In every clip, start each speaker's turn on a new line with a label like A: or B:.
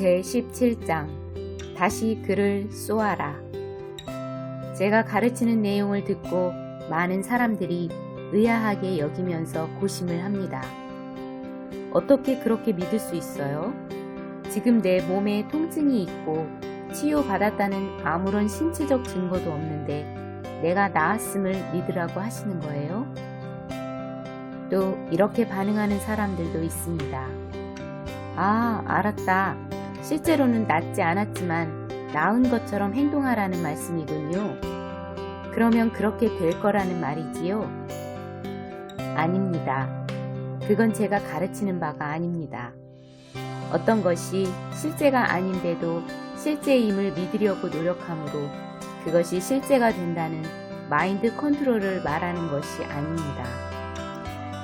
A: 제17장 다시 그를 쏘아라. 제가 가르치는 내용을 듣고 많은 사람들이 의아하게 여기면서 고심을 합니다. 어떻게 그렇게 믿을 수 있어요? 지금 내 몸에 통증이 있고 치유받았다는 아무런 신체적 증거도 없는데 내가 나았음을 믿으라고 하시는 거예요? 또 이렇게 반응하는 사람들도 있습니다. 아, 알았다. 실제로는 낫지 않았지만 나은 것처럼 행동하라는 말씀이군요. 그러면 그렇게 될 거라는 말이지요? 아닙니다. 그건 제가 가르치는 바가 아닙니다. 어떤 것이 실제가 아닌데도 실제임을 믿으려고 노력하므로 그것이 실제가 된다는 마인드 컨트롤을 말하는 것이 아닙니다.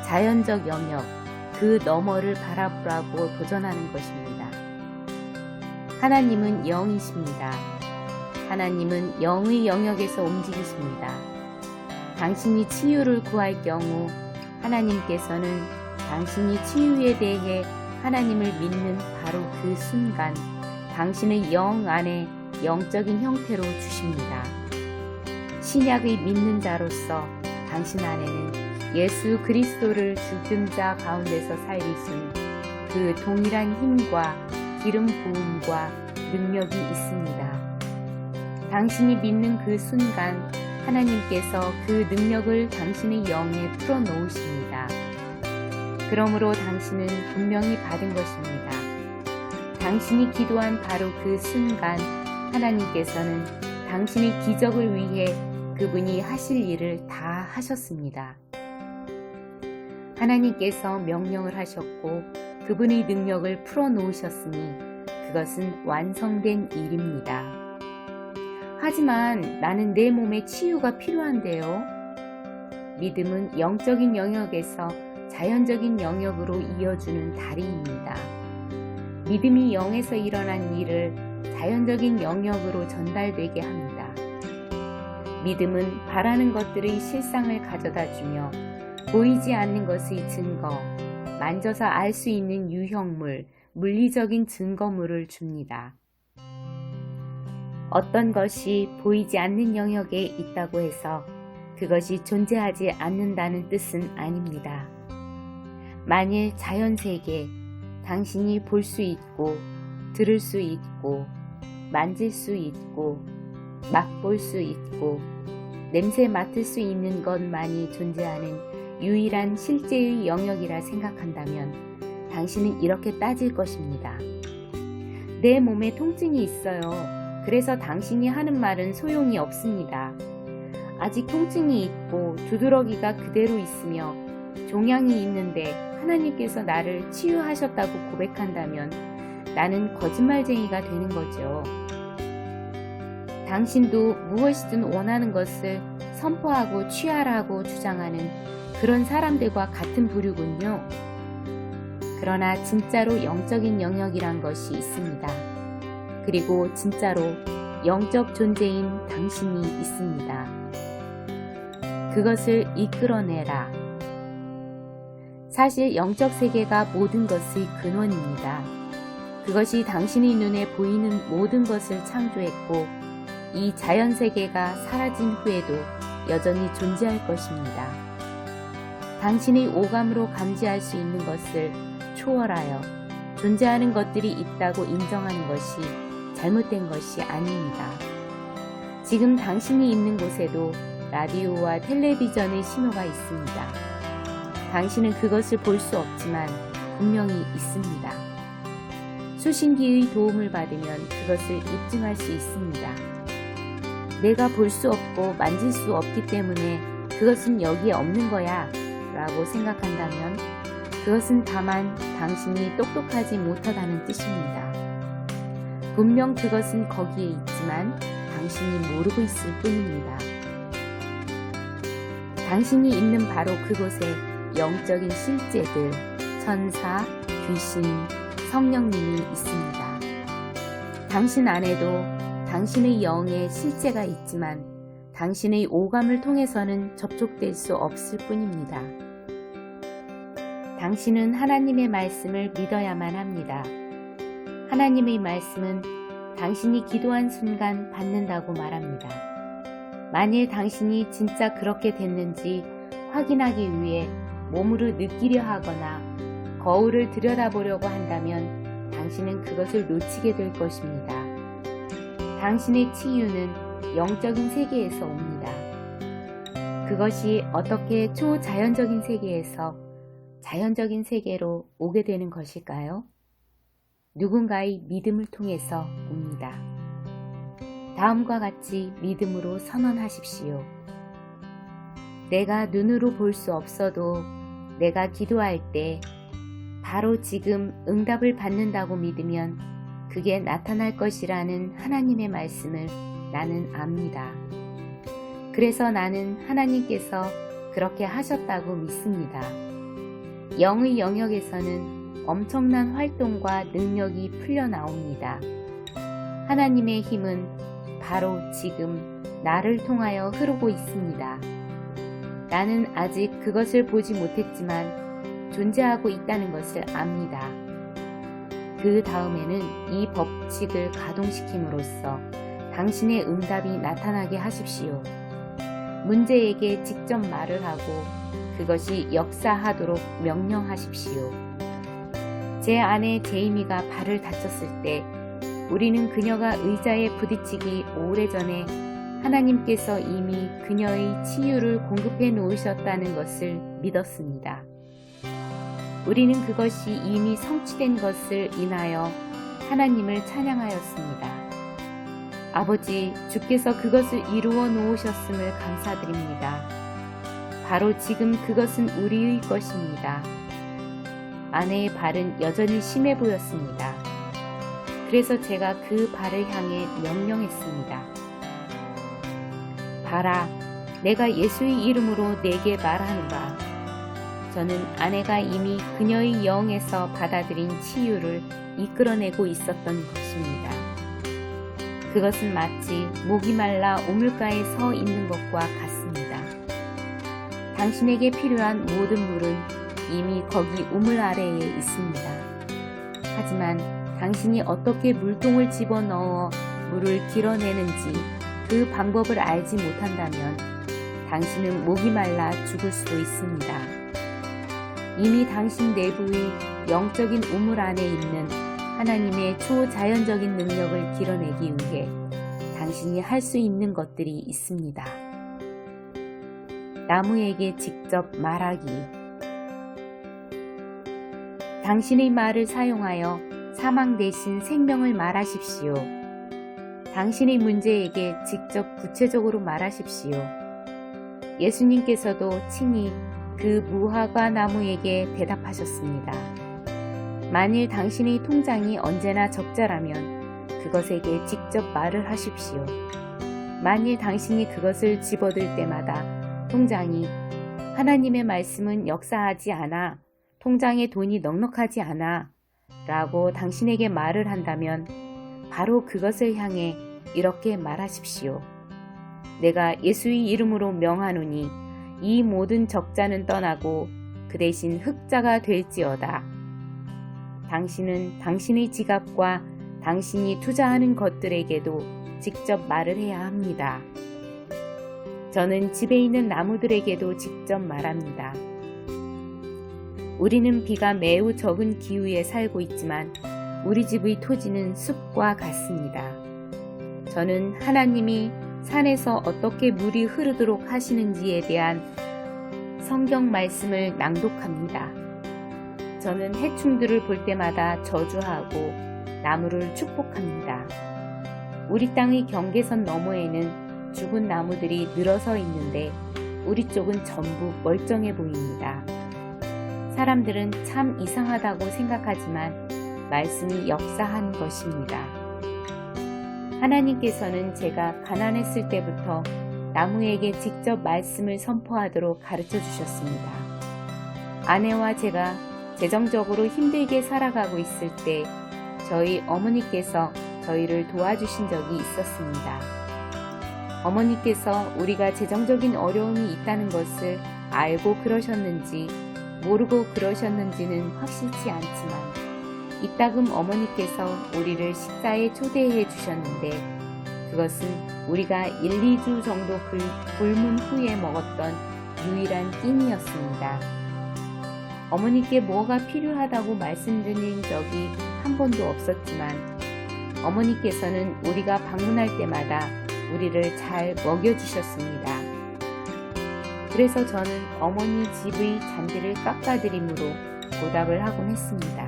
A: 자연적 영역, 그 너머를 바라보라고 도전하는 것입니다. 하나님은 영이십니다. 하나님은 영의 영역에서 움직이십니다. 당신이 치유를 구할 경우 하나님께서는 당신이 치유에 대해 하나님을 믿는 바로 그 순간 당신의 영 안에 영적인 형태로 주십니다. 신약의 믿는 자로서 당신 안에는 예수 그리스도를 죽은 자 가운데서 살리신 그 동일한 힘과 기름 부음과 능력이 있습니다. 당신이 믿는 그 순간 하나님께서 그 능력을 당신의 영에 풀어놓으십니다. 그러므로 당신은 분명히 받은 것입니다. 당신이 기도한 바로 그 순간 하나님께서는 당신의 기적을 위해 그분이 하실 일을 다 하셨습니다. 하나님께서 명령을 하셨고 그분의 능력을 풀어놓으셨으니 그것은 완성된 일입니다. 하지만 나는 내 몸에 치유가 필요한데요. 믿음은 영적인 영역에서 자연적인 영역으로 이어주는 다리입니다. 믿음이 영에서 일어난 일을 자연적인 영역으로 전달되게 합니다. 믿음은 바라는 것들의 실상을 가져다 주며 보이지 않는 것의 증거, 만져서 알 수 있는 유형물, 물리적인 증거물을 줍니다. 어떤 것이 보이지 않는 영역에 있다고 해서 그것이 존재하지 않는다는 뜻은 아닙니다. 만일 자연세계, 당신이 볼 수 있고, 들을 수 있고, 만질 수 있고, 맛볼 수 있고, 냄새 맡을 수 있는 것만이 존재하는 유일한 실제의 영역이라 생각한다면 당신은 이렇게 따질 것입니다. 내 몸에 통증이 있어요. 그래서 당신이 하는 말은 소용이 없습니다. 아직 통증이 있고 두드러기가 그대로 있으며 종양이 있는데 하나님께서 나를 치유하셨다고 고백한다면 나는 거짓말쟁이가 되는 거죠. 당신도 무엇이든 원하는 것을 선포하고 취하라고 주장하는 그런 사람들과 같은 부류군요. 그러나 진짜로 영적인 영역이란 것이 있습니다. 그리고 진짜로 영적 존재인 당신이 있습니다. 그것을 이끌어내라. 사실 영적 세계가 모든 것의 근원입니다. 그것이 당신의 눈에 보이는 모든 것을 창조했고 이 자연 세계가 사라진 후에도 여전히 존재할 것입니다. 당신의 오감으로 감지할 수 있는 것을 초월하여 존재하는 것들이 있다고 인정하는 것이 잘못된 것이 아닙니다. 지금 당신이 있는 곳에도 라디오와 텔레비전의 신호가 있습니다. 당신은 그것을 볼 수 없지만 분명히 있습니다. 수신기의 도움을 받으면 그것을 입증할 수 있습니다. 내가 볼 수 없고 만질 수 없기 때문에 그것은 여기에 없는 거야 라고 생각한다면 그것은 다만 당신이 똑똑하지 못하다는 뜻입니다. 분명 그것은 거기에 있지만 당신이 모르고 있을 뿐입니다. 당신이 있는 바로 그곳에 영적인 실제들, 천사, 귀신, 성령님이 있습니다. 당신 안에도 당신의 영의 실제가 있지만 당신의 오감을 통해서는 접촉될 수 없을 뿐입니다. 당신은 하나님의 말씀을 믿어야만 합니다. 하나님의 말씀은 당신이 기도한 순간 받는다고 말합니다. 만일 당신이 진짜 그렇게 됐는지 확인하기 위해 몸으로 느끼려 하거나 거울을 들여다보려고 한다면 당신은 그것을 놓치게 될 것입니다. 당신의 치유는 영적인 세계에서 옵니다. 그것이 어떻게 초자연적인 세계에서 자연적인 세계로 오게 되는 것일까요? 누군가의 믿음을 통해서 옵니다. 다음과 같이 믿음으로 선언하십시오. 내가 눈으로 볼 수 없어도 내가 기도할 때 바로 지금 응답을 받는다고 믿으면 그게 나타날 것이라는 하나님의 말씀을 나는 압니다. 그래서 나는 하나님께서 그렇게 하셨다고 믿습니다. 영의 영역에서는 엄청난 활동과 능력이 풀려나옵니다. 하나님의 힘은 바로 지금 나를 통하여 흐르고 있습니다. 나는 아직 그것을 보지 못했지만 존재하고 있다는 것을 압니다. 그 다음에는 이 법칙을 가동시킴으로써 당신의 응답이 나타나게 하십시오. 문제에게 직접 말을 하고 그것이 역사하도록 명령하십시오. 제 아내 제이미가 발을 다쳤을 때 우리는 그녀가 의자에 부딪히기 오래전에 하나님께서 이미 그녀의 치유를 공급해 놓으셨다는 것을 믿었습니다. 우리는 그것이 이미 성취된 것을 인하여 하나님을 찬양하였습니다. 아버지, 주께서 그것을 이루어 놓으셨음을 감사드립니다. 바로 지금 그것은 우리의 것입니다. 아내의 발은 여전히 심해 보였습니다. 그래서 제가 그 발을 향해 명령했습니다. 봐라, 내가 예수의 이름으로 내게 말하노라. 저는 아내가 이미 그녀의 영에서 받아들인 치유를 이끌어내고 있었던 것입니다. 그것은 마치 목이 말라 우물가에 서 있는 것과 같습니다. 당신에게 필요한 모든 물은 이미 거기 우물 아래에 있습니다. 하지만 당신이 어떻게 물통을 집어넣어 물을 길어내는지 그 방법을 알지 못한다면 당신은 목이 말라 죽을 수도 있습니다. 이미 당신 내부의 영적인 우물 안에 있는 하나님의 초자연적인 능력을 길어내기 위해 당신이 할 수 있는 것들이 있습니다. 나무에게 직접 말하기. 당신의 말을 사용하여 사망 대신 생명을 말하십시오. 당신의 문제에게 직접 구체적으로 말하십시오. 예수님께서도 친히 그 무화과 나무에게 대답하셨습니다. 만일 당신의 통장이 언제나 적자라면 그것에게 직접 말을 하십시오. 만일 당신이 그것을 집어들 때마다 통장이 하나님의 말씀은 역사하지 않아, 통장에 돈이 넉넉하지 않아 라고 당신에게 말을 한다면 바로 그것을 향해 이렇게 말하십시오. 내가 예수의 이름으로 명하노니 이 모든 적자는 떠나고 그 대신 흑자가 될지어다. 당신은 당신의 지갑과 당신이 투자하는 것들에게도 직접 말을 해야 합니다. 저는 집에 있는 나무들에게도 직접 말합니다. 우리는 비가 매우 적은 기후에 살고 있지만 우리 집의 토지는 숲과 같습니다. 저는 하나님이 산에서 어떻게 물이 흐르도록 하시는지에 대한 성경 말씀을 낭독합니다. 저는 해충들을 볼 때마다 저주하고 나무를 축복합니다. 우리 땅의 경계선 너머에는 죽은 나무들이 늘어서 있는데 우리 쪽은 전부 멀쩡해 보입니다. 사람들은 참 이상하다고 생각하지만 말씀이 역사한 것입니다. 하나님께서는 제가 가난했을 때부터 나무에게 직접 말씀을 선포하도록 가르쳐 주셨습니다. 아내와 제가 재정적으로 힘들게 살아가고 있을 때 저희 어머니께서 저희를 도와주신 적이 있었습니다. 어머니께서 우리가 재정적인 어려움이 있다는 것을 알고 그러셨는지 모르고 그러셨는지는 확실치 않지만 이따금 어머니께서 우리를 식사에 초대해 주셨는데 그것은 우리가 1, 2주 정도 굶은 후에 먹었던 유일한 끼니였습니다. 어머니께 뭐가 필요하다고 말씀드린 적이 한 번도 없었지만 어머니께서는 우리가 방문할 때마다 우리를 잘 먹여주셨습니다. 그래서 저는 어머니 집의 잔디를 깎아드림으로 보답을 하곤 했습니다.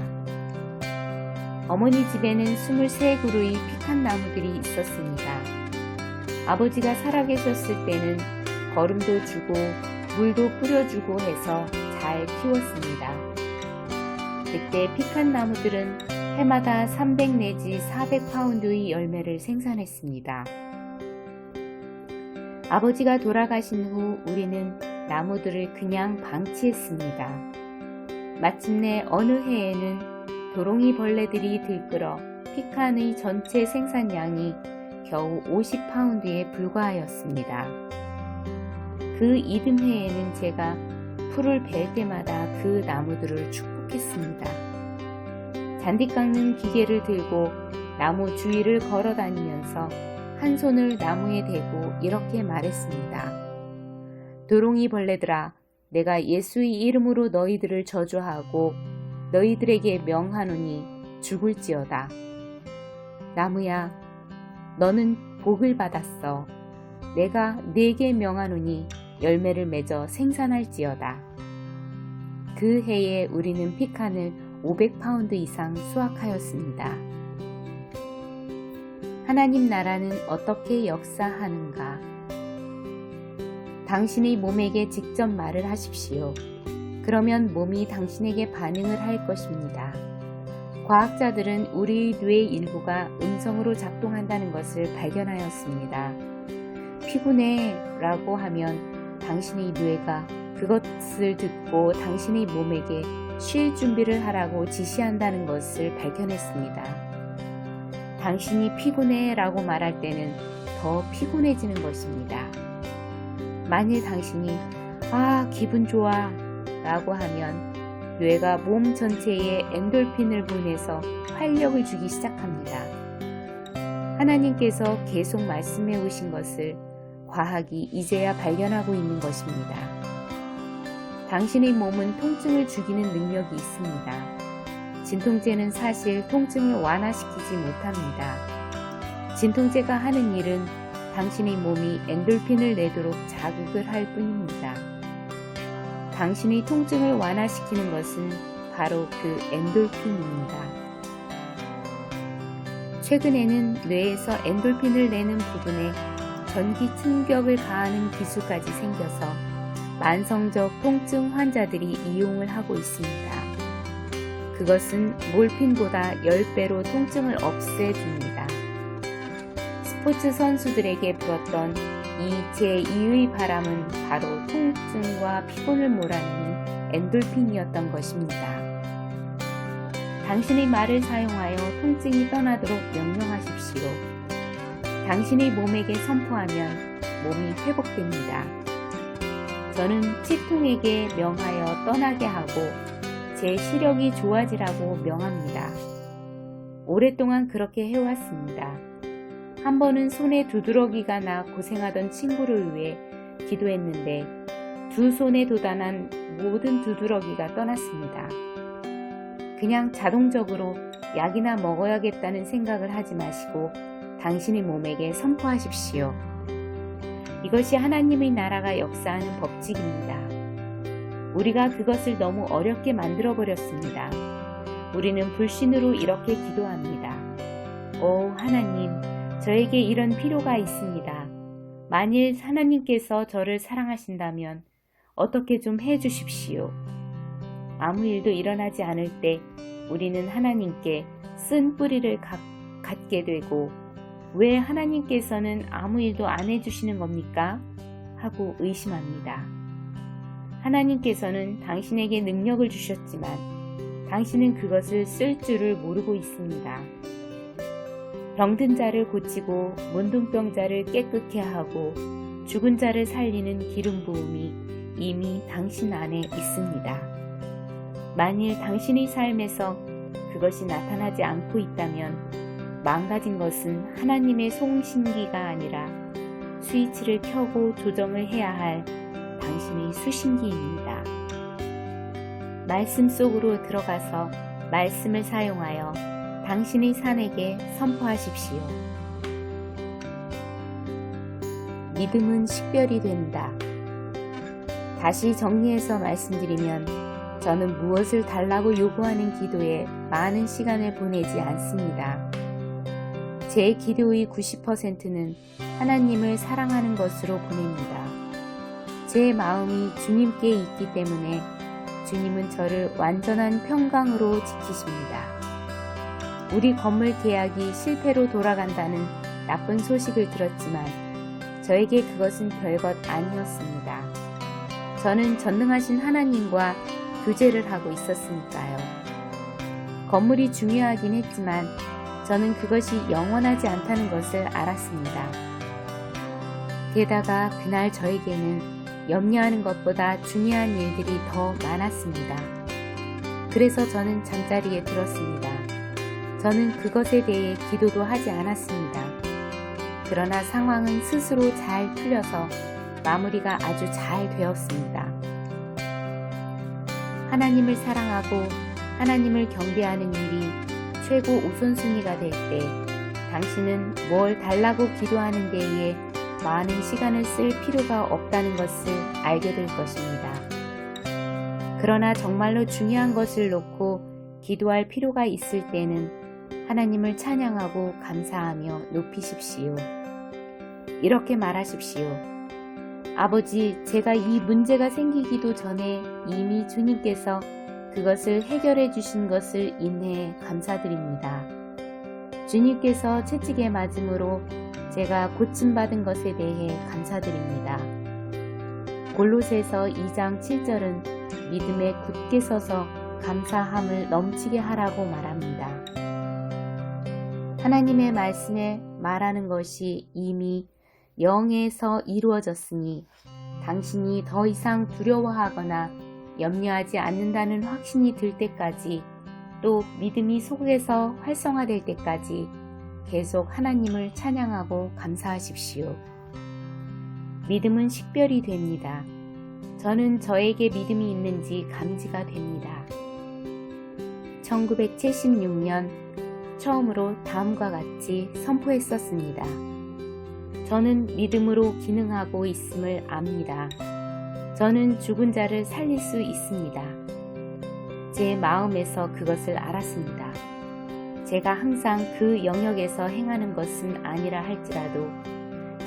A: 어머니 집에는 23그루의 피칸 나무들이 있었습니다. 아버지가 살아계셨을 때는 거름도 주고 물도 뿌려주고 해서 잘 키웠습니다. 그때 피칸 나무들은 해마다 300 내지 400파운드의 열매를 생산했습니다. 아버지가 돌아가신 후 우리는 나무들을 그냥 방치했습니다. 마침내 어느 해에는 도롱이 벌레들이 들끓어 피칸의 전체 생산량이 겨우 50파운드에 불과하였습니다. 그 이듬해에는 제가 풀을 벨 때마다 그 나무들을 축복했습니다. 잔디 깎는 기계를 들고 나무 주위를 걸어 다니면서 한 손을 나무에 대고 이렇게 말했습니다. 도롱이 벌레들아, 내가 예수의 이름으로 너희들을 저주하고 너희들에게 명하노니 죽을지어다. 나무야, 너는 복을 받았어. 내가 네게 명하노니 열매를 맺어 생산할지어다. 그 해에 우리는 피칸을 500파운드 이상 수확하였습니다. 하나님 나라는 어떻게 역사하는가? 당신의 몸에게 직접 말을 하십시오. 그러면 몸이 당신에게 반응을 할 것입니다. 과학자들은 우리 뇌의 일부가 음성으로 작동한다는 것을 발견하였습니다. 피곤해 라고 하면 당신의 뇌가 그것을 듣고 당신의 몸에게 쉴 준비를 하라고 지시한다는 것을 발견했습니다. 당신이 피곤해 라고 말할 때는 더 피곤해지는 것입니다. 만일 당신이 기분 좋아 라고 하면 뇌가 몸 전체에 엔돌핀을 보내서 활력을 주기 시작합니다. 하나님께서 계속 말씀해 오신 것을 과학이 이제야 발견하고 있는 것입니다. 당신의 몸은 통증을 죽이는 능력이 있습니다. 진통제는 사실 통증을 완화시키지 못합니다. 진통제가 하는 일은 당신의 몸이 엔돌핀을 내도록 자극을 할 뿐입니다. 당신의 통증을 완화시키는 것은 바로 그 엔돌핀입니다. 최근에는 뇌에서 엔돌핀을 내는 부분에 전기 충격을 가하는 기술까지 생겨서 만성적 통증 환자들이 이용을 하고 있습니다. 그것은 몰핀보다 10배로 통증을 없애줍니다. 스포츠 선수들에게 불었던 이 제2의 바람은 바로 통증과 피곤을 몰아내는 엔돌핀이었던 것입니다. 당신의 말을 사용하여 통증이 떠나도록 명령하십시오. 당신의 몸에게 선포하면 몸이 회복됩니다. 저는 치통에게 명하여 떠나게 하고 제 시력이 좋아지라고 명합니다. 오랫동안 그렇게 해왔습니다. 한 번은 손에 두드러기가 나 고생하던 친구를 위해 기도했는데 두 손에 도단한 모든 두드러기가 떠났습니다. 그냥 자동적으로 약이나 먹어야겠다는 생각을 하지 마시고 당신의 몸에게 선포하십시오. 이것이 하나님의 나라가 역사하는 법칙입니다. 우리가 그것을 너무 어렵게 만들어버렸습니다. 우리는 불신으로 이렇게 기도합니다. 오 하나님, 저에게 이런 필요가 있습니다. 만일 하나님께서 저를 사랑하신다면 어떻게 좀 해주십시오. 아무 일도 일어나지 않을 때 우리는 하나님께 쓴 뿌리를 갖게 되고 왜 하나님께서는 아무 일도 안 해주시는 겁니까? 하고 의심합니다. 하나님께서는 당신에게 능력을 주셨지만 당신은 그것을 쓸 줄을 모르고 있습니다. 병든 자를 고치고 문둥병자를 깨끗게 하고 죽은 자를 살리는 기름 부음이 이미 당신 안에 있습니다. 만일 당신의 삶에서 그것이 나타나지 않고 있다면 망가진 것은 하나님의 송신기가 아니라 스위치를 켜고 조정을 해야 할 당신의 수신기입니다. 말씀 속으로 들어가서 말씀을 사용하여 당신의 산에게 선포하십시오. 믿음은 식별이 된다. 다시 정리해서 말씀드리면 저는 무엇을 달라고 요구하는 기도에 많은 시간을 보내지 않습니다. 제 기도의 90%는 하나님을 사랑하는 것으로 보냅니다. 제 마음이 주님께 있기 때문에 주님은 저를 완전한 평강으로 지키십니다. 우리 건물 계약이 실패로 돌아간다는 나쁜 소식을 들었지만 저에게 그것은 별것 아니었습니다. 저는 전능하신 하나님과 교제를 하고 있었으니까요. 건물이 중요하긴 했지만 저는 그것이 영원하지 않다는 것을 알았습니다. 게다가 그날 저에게는 염려하는 것보다 중요한 일들이 더 많았습니다. 그래서 저는 잠자리에 들었습니다. 저는 그것에 대해 기도도 하지 않았습니다. 그러나 상황은 스스로 잘 풀려서 마무리가 아주 잘 되었습니다. 하나님을 사랑하고 하나님을 경배하는 일이 최고 우선순위가 될 때 당신은 뭘 달라고 기도하는 데에 많은 시간을 쓸 필요가 없다는 것을 알게 될 것입니다. 그러나 정말로 중요한 것을 놓고 기도할 필요가 있을 때는 하나님을 찬양하고 감사하며 높이십시오. 이렇게 말하십시오. 아버지, 제가 이 문제가 생기기도 전에 이미 주님께서 그것을 해결해 주신 것을 인해해 감사드립니다. 주님께서 채찍에 맞음으로 제가 고침받은 것에 대해 감사드립니다. 골로새서 2장 7절은 믿음에 굳게 서서 감사함을 넘치게 하라고 말합니다. 하나님의 말씀에 말하는 것이 이미 영에서 이루어졌으니 당신이 더 이상 두려워하거나 염려하지 않는다는 확신이 들 때까지 또 믿음이 속에서 활성화될 때까지 계속 하나님을 찬양하고 감사하십시오. 믿음은 식별이 됩니다. 저는 저에게 믿음이 있는지 감지가 됩니다. 1976년 처음으로 다음과 같이 선포했었습니다. 저는 믿음으로 기능하고 있음을 압니다. 저는 죽은 자를 살릴 수 있습니다. 제 마음에서 그것을 알았습니다. 제가 항상 그 영역에서 행하는 것은 아니라 할지라도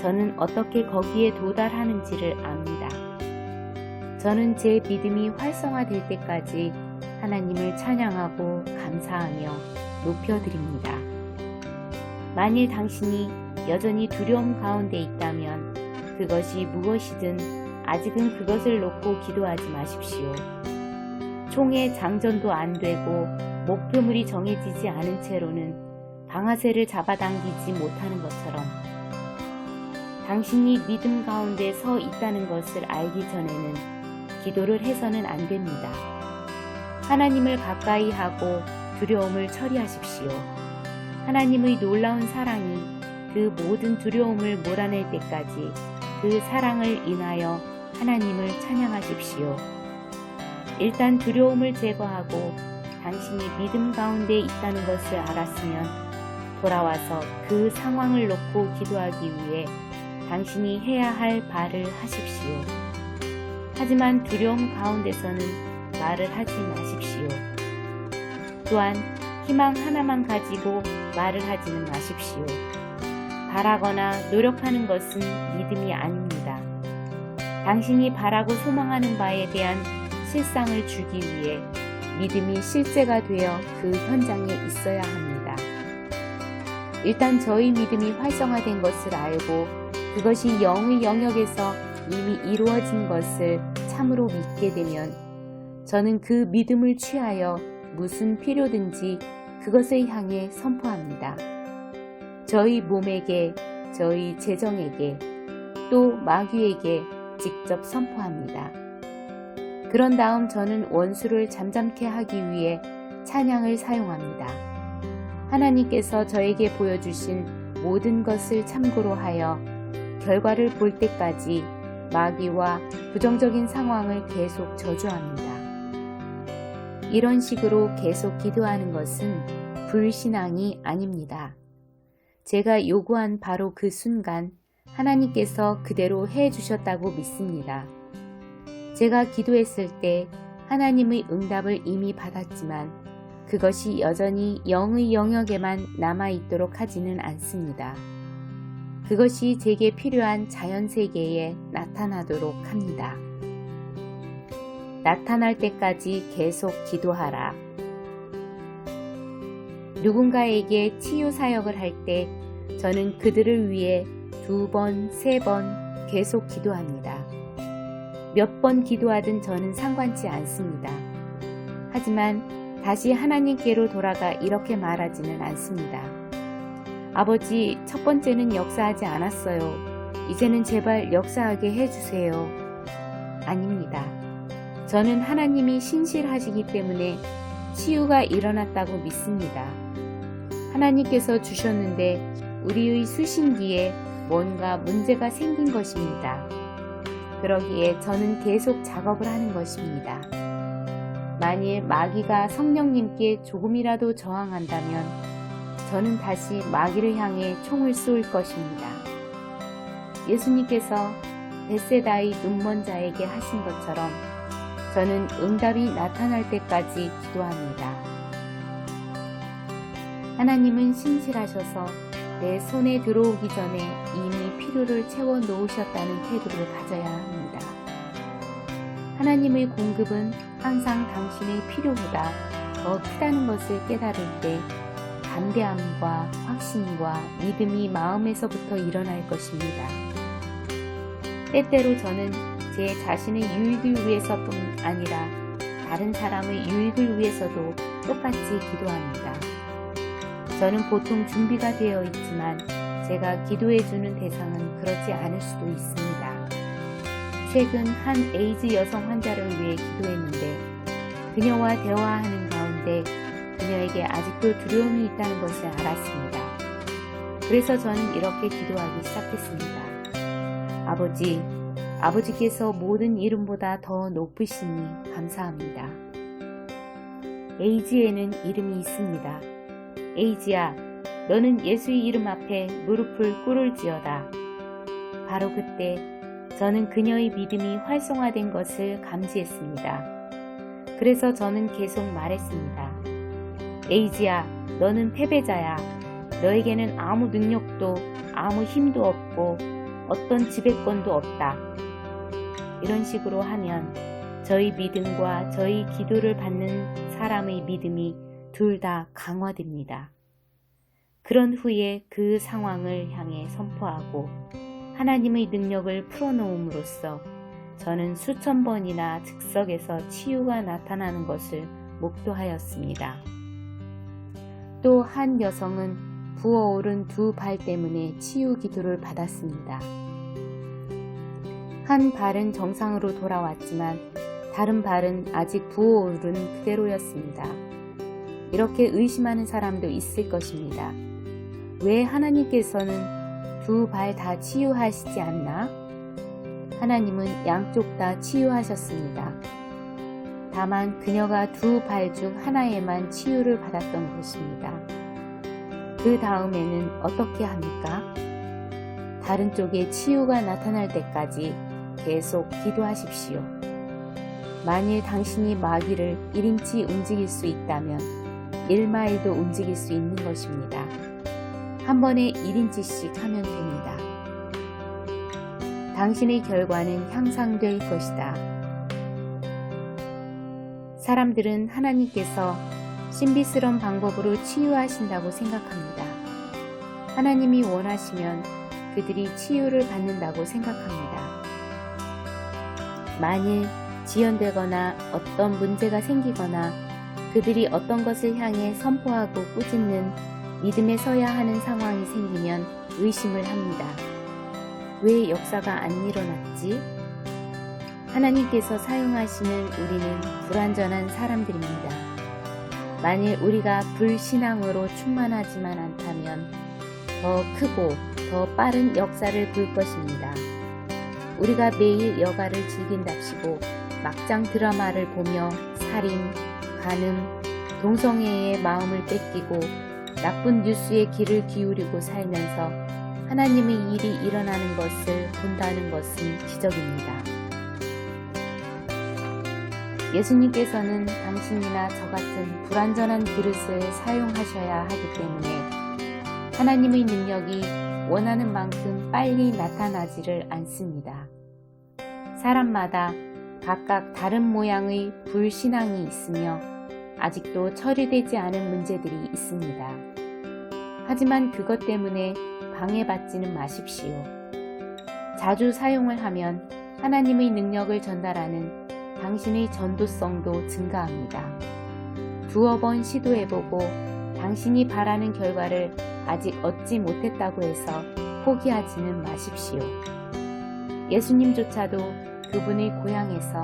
A: 저는 어떻게 거기에 도달하는지를 압니다. 저는 제 믿음이 활성화될 때까지 하나님을 찬양하고 감사하며 높여드립니다. 만일 당신이 여전히 두려움 가운데 있다면 그것이 무엇이든 아직은 그것을 놓고 기도하지 마십시오. 총의 장전도 안 되고 목표물이 정해지지 않은 채로는 방아쇠를 잡아당기지 못하는 것처럼 당신이 믿음 가운데 서 있다는 것을 알기 전에는 기도를 해서는 안 됩니다. 하나님을 가까이 하고 두려움을 처리하십시오. 하나님의 놀라운 사랑이 그 모든 두려움을 몰아낼 때까지 그 사랑을 인하여 하나님을 찬양하십시오. 일단 두려움을 제거하고 당신이 믿음 가운데 있다는 것을 알았으면 돌아와서 그 상황을 놓고 기도하기 위해 당신이 해야 할 바를 하십시오. 하지만 두려움 가운데서는 말을 하지 마십시오. 또한 희망 하나만 가지고 말을 하지는 마십시오. 바라거나 노력하는 것은 믿음이 아닙니다. 당신이 바라고 소망하는 바에 대한 실상을 주기 위해 믿음이 실제가 되어 그 현장에 있어야 합니다. 일단 저희 믿음이 활성화된 것을 알고 그것이 영의 영역에서 이미 이루어진 것을 참으로 믿게 되면 저는 그 믿음을 취하여 무슨 필요든지 그것을 향해 선포합니다. 저희 몸에게, 저희 재정에게, 또 마귀에게 직접 선포합니다. 그런 다음 저는 원수를 잠잠케 하기 위해 찬양을 사용합니다. 하나님께서 저에게 보여주신 모든 것을 참고로 하여 결과를 볼 때까지 마귀와 부정적인 상황을 계속 저주합니다. 이런 식으로 계속 기도하는 것은 불신앙이 아닙니다. 제가 요구한 바로 그 순간 하나님께서 그대로 해 주셨다고 믿습니다. 제가 기도했을 때 하나님의 응답을 이미 받았지만 그것이 여전히 영의 영역에만 남아있도록 하지는 않습니다. 그것이 제게 필요한 자연세계에 나타나도록 합니다. 나타날 때까지 계속 기도하라. 누군가에게 치유 사역을 할 때 저는 그들을 위해 2번, 3번 계속 기도합니다. 몇 번 기도하든 저는 상관치 않습니다. 하지만 다시 하나님께로 돌아가 이렇게 말하지는 않습니다. 아버지, 첫 번째는 역사하지 않았어요. 이제는 제발 역사하게 해주세요. 아닙니다. 저는 하나님이 신실하시기 때문에 치유가 일어났다고 믿습니다. 하나님께서 주셨는데 우리의 수신기에 뭔가 문제가 생긴 것입니다. 그러기에 저는 계속 작업을 하는 것입니다. 만일 마귀가 성령님께 조금이라도 저항한다면 저는 다시 마귀를 향해 총을 쏠 것입니다. 예수님께서 벳세다의 눈먼 자에게 하신 것처럼 저는 응답이 나타날 때까지 기도합니다. 하나님은 신실하셔서 내 손에 들어오기 전에 이미 필요를 채워 놓으셨다는 태도를 가져야 합니다. 하나님의 공급은 항상 당신의 필요보다 더 크다는 것을 깨달을 때 담대함과 확신과 믿음이 마음에서부터 일어날 것입니다. 때때로 저는 제 자신의 유익을 위해서뿐 아니라 다른 사람의 유익을 위해서도 똑같이 기도합니다. 저는 보통 준비가 되어 있지만 제가 기도해주는 대상은 그렇지 않을 수도 있습니다. 최근 한 에이즈 여성 환자를 위해 기도했는데 그녀와 대화하는 가운데 그녀에게 아직도 두려움이 있다는 것을 알았습니다. 그래서 저는 이렇게 기도하기 시작했습니다. 아버지께서 모든 이름보다 더 높으시니 감사합니다. 에이지에는 이름이 있습니다. 에이지야, 너는 예수의 이름 앞에 무릎을 꿇을지어다. 바로 그때 저는 그녀의 믿음이 활성화된 것을 감지했습니다. 그래서 저는 계속 말했습니다. 에이지야, 너는 패배자야. 너에게는 아무 능력도 아무 힘도 없고 어떤 지배권도 없다. 이런 식으로 하면 저희 믿음과 저희 기도를 받는 사람의 믿음이 둘 다 강화됩니다. 그런 후에 그 상황을 향해 선포하고 하나님의 능력을 풀어놓음으로써 저는 수천 번이나 즉석에서 치유가 나타나는 것을 목도하였습니다. 또 한 여성은 부어오른 2발 때문에 치유 기도를 받았습니다. 한 발은 정상으로 돌아왔지만 다른 발은 아직 부어오른 그대로였습니다. 이렇게 의심하는 사람도 있을 것입니다. 왜 하나님께서는 2발 다 치유하시지 않나? 하나님은 양쪽 다 치유하셨습니다. 다만 그녀가 2발 중 하나에만 치유를 받았던 것입니다. 그 다음에는 어떻게 합니까? 다른 쪽에 치유가 나타날 때까지 계속 기도하십시오. 만일 당신이 마귀를 1인치 움직일 수 있다면 1마일도 움직일 수 있는 것입니다. 한 번에 1인치씩 하면 됩니다. 당신의 결과는 향상될 것이다. 사람들은 하나님께서 신비스러운 방법으로 치유하신다고 생각합니다. 하나님이 원하시면 그들이 치유를 받는다고 생각합니다. 만일 지연되거나 어떤 문제가 생기거나 그들이 어떤 것을 향해 선포하고 꾸짖는 믿음에 서야 하는 상황이 생기면 의심을 합니다. 왜 역사가 안 일어났지? 하나님께서 사용하시는 우리는 불완전한 사람들입니다. 만일 우리가 불신앙으로 충만하지만 않다면 더 크고 더 빠른 역사를 볼 것입니다. 우리가 매일 여가를 즐긴답시고 막장 드라마를 보며 살인, 간음, 동성애의 마음을 뺏기고 나쁜 뉴스에 귀를 기울이고 살면서 하나님의 일이 일어나는 것을 본다는 것은 기적입니다. 예수님께서는 당신이나 저 같은 불완전한 그릇을 사용하셔야 하기 때문에 하나님의 능력이 원하는 만큼 빨리 나타나지를 않습니다. 사람마다 각각 다른 모양의 불신앙이 있으며 아직도 처리되지 않은 문제들이 있습니다. 하지만 그것 때문에 방해받지는 마십시오. 자주 사용을 하면 하나님의 능력을 전달하는 당신의 전도성도 증가합니다. 두어 번 시도해보고 당신이 바라는 결과를 아직 얻지 못했다고 해서 포기하지는 마십시오. 예수님조차도 그분의 고향에서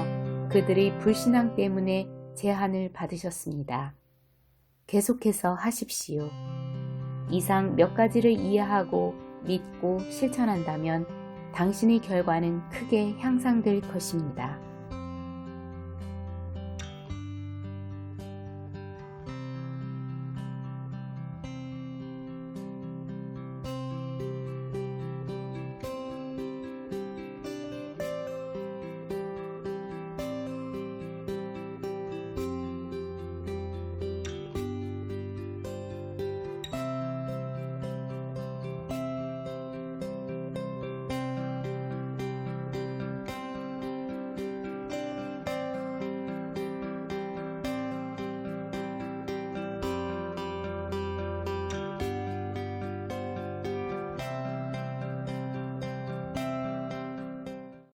A: 그들의 불신앙 때문에 제한을 받으셨습니다. 계속해서 하십시오. 이상 몇 가지를 이해하고 믿고 실천한다면 당신의 결과는 크게 향상될 것입니다.